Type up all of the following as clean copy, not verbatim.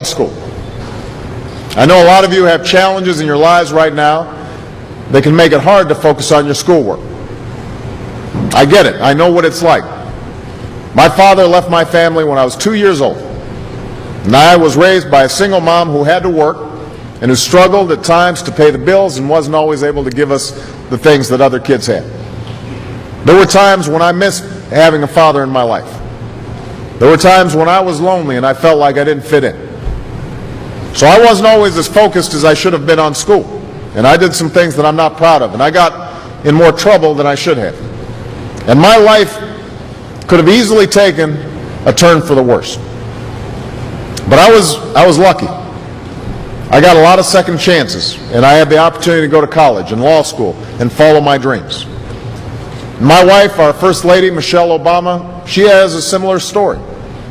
school. I know a lot of you have challenges in your lives right now that can make it hard to focus on your schoolwork. I get it. I know what it's like. My father left my family when I was 2 years old, and I was raised by a single mom who had to work and who struggled at times to pay the bills and wasn't always able to give us the things that other kids had. There were times when I missed having a father in my life. There were times when I was lonely and I felt like I didn't fit in. So I wasn't always as focused as I should have been on school, and I did some things that I'm not proud of, and I got in more trouble than I should have. And my life could have easily taken a turn for the worse. But I was lucky. I got a lot of second chances, and I had the opportunity to go to college and law school and follow my dreams. My wife, our First Lady, Michelle Obama, she has a similar story.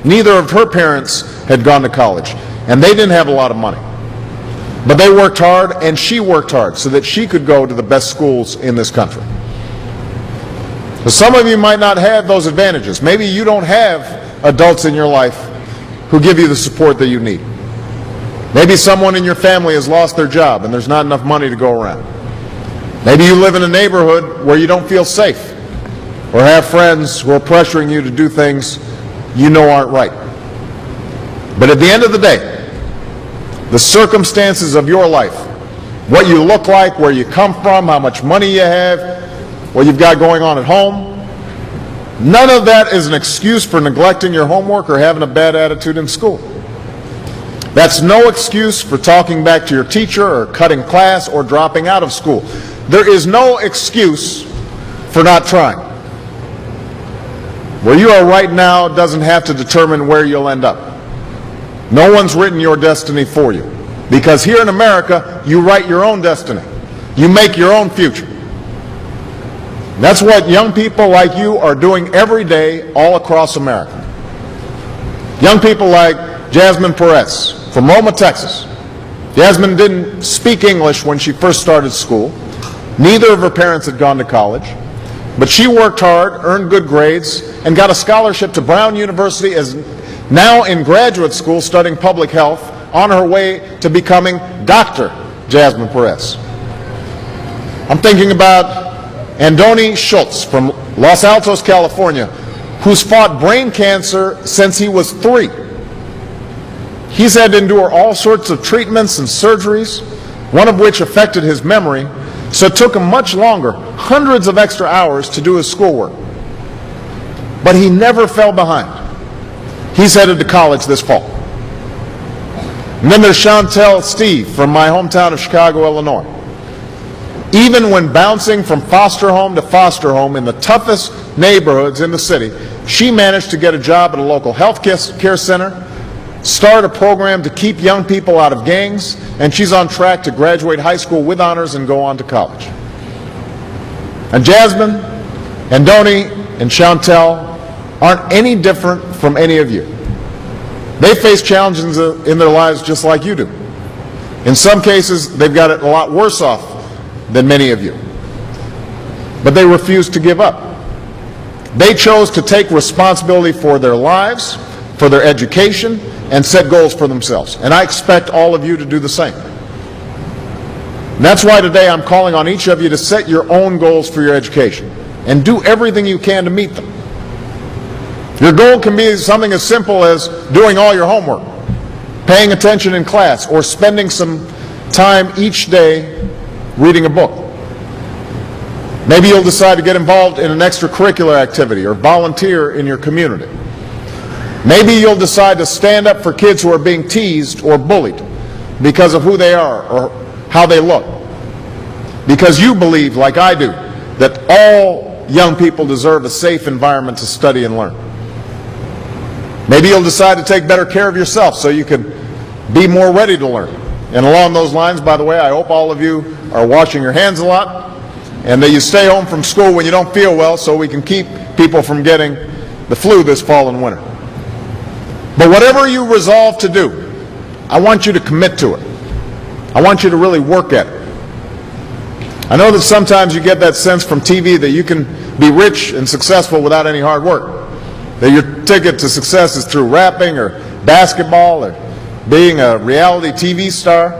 Neither of her parents had gone to college, and they didn't have a lot of money. But they worked hard, and she worked hard so that she could go to the best schools in this country. So some of you might not have those advantages. Maybe you don't have adults in your life who give you the support that you need. Maybe someone in your family has lost their job and there's not enough money to go around. Maybe you live in a neighborhood where you don't feel safe or have friends who are pressuring you to do things you know aren't right. But at the end of the day, the circumstances of your life, what you look like, where you come from, how much money you have, what you've got going on at home, none of that is an excuse for neglecting your homework or having a bad attitude in school. That's no excuse for talking back to your teacher or cutting class or dropping out of school. There is no excuse for not trying. Where you are right now doesn't have to determine where you'll end up. No one's written your destiny for you, because here in America, you write your own destiny. You make your own future. That's what young people like you are doing every day all across America. Young people like Jasmine Perez from Roma, Texas. Jasmine didn't speak English when she first started school. Neither of her parents had gone to college. But she worked hard, earned good grades, and got a scholarship to Brown University, as now in graduate school studying public health, on her way to becoming Dr. Jasmine Perez. I'm thinking about Andoni Schultz from Los Altos, California, who's fought brain cancer since he was 3. He's had to endure all sorts of treatments and surgeries, one of which affected his memory, so it took him much longer, hundreds of extra hours, to do his schoolwork. But he never fell behind. He's headed to college this fall. And then there's Chantel Steve from my hometown of Chicago, Illinois. Even when bouncing from foster home to foster home in the toughest neighborhoods in the city, she managed to get a job at a local health care center, start a program to keep young people out of gangs, and she's on track to graduate high school with honors and go on to college. And Jasmine, Andoni, and Chantel aren't any different from any of you. They face challenges in their lives just like you do. In some cases, they've got it a lot worse off than many of you. But they refuse to give up. They chose to take responsibility for their lives, for their education, and set goals for themselves. And I expect all of you to do the same. And that's why today I'm calling on each of you to set your own goals for your education and do everything you can to meet them. Your goal can be something as simple as doing all your homework, paying attention in class, or spending some time each day reading a book. Maybe you'll decide to get involved in an extracurricular activity or volunteer in your community. Maybe you'll decide to stand up for kids who are being teased or bullied because of who they are or how they look. Because you believe, like I do, that all young people deserve a safe environment to study and learn. Maybe you'll decide to take better care of yourself so you can be more ready to learn. And along those lines, by the way, I hope all of you are washing your hands a lot and that you stay home from school when you don't feel well so we can keep people from getting the flu this fall and winter. But whatever you resolve to do, I want you to commit to it. I want you to really work at it. I know that sometimes you get that sense from TV that you can be rich and successful without any hard work. That your ticket to success is through rapping or basketball or being a reality TV star,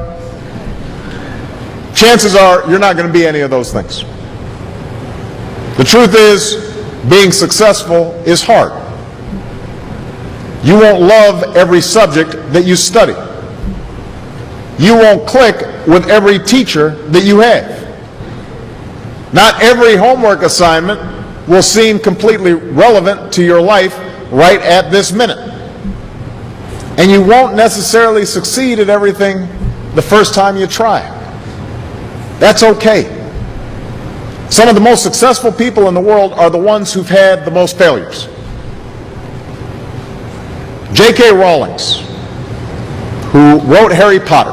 chances are you're not going to be any of those things. The truth is, being successful is hard. You won't love every subject that you study. You won't click with every teacher that you have. Not every homework assignment will seem completely relevant to your life right at this minute. And you won't necessarily succeed at everything the first time you try. That's okay. Some of the most successful people in the world are the ones who've had the most failures. J.K. Rowling's, who wrote Harry Potter,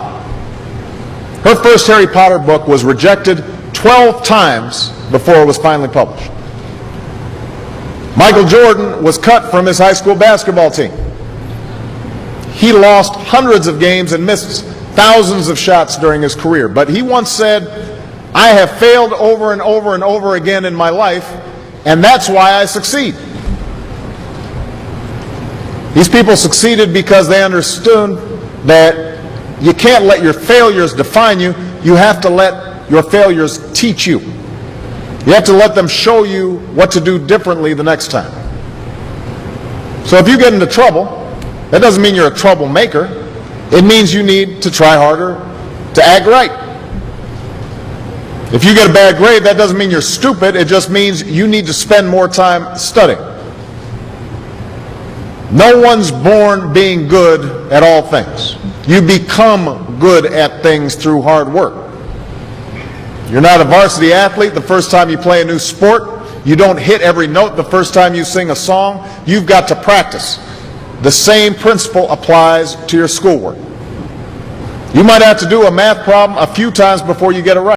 her first Harry Potter book was rejected 12 times before it was finally published. Michael Jordan was cut from his high school basketball team. He lost hundreds of games and missed thousands of shots during his career. But he once said, "I have failed over and over and over again in my life, and that's why I succeed." These people succeeded because they understood that you can't let your failures define you. You have to let your failures teach you. You have to let them show you what to do differently the next time. So if you get into trouble, that doesn't mean you're a troublemaker. It means you need to try harder to act right. If you get a bad grade, that doesn't mean you're stupid. It just means you need to spend more time studying. No one's born being good at all things. You become good at things through hard work. You're not a varsity athlete the first time you play a new sport. You don't hit every note the first time you sing a song. You've got to practice. The same principle applies to your schoolwork. You might have to do a math problem a few times before you get it right.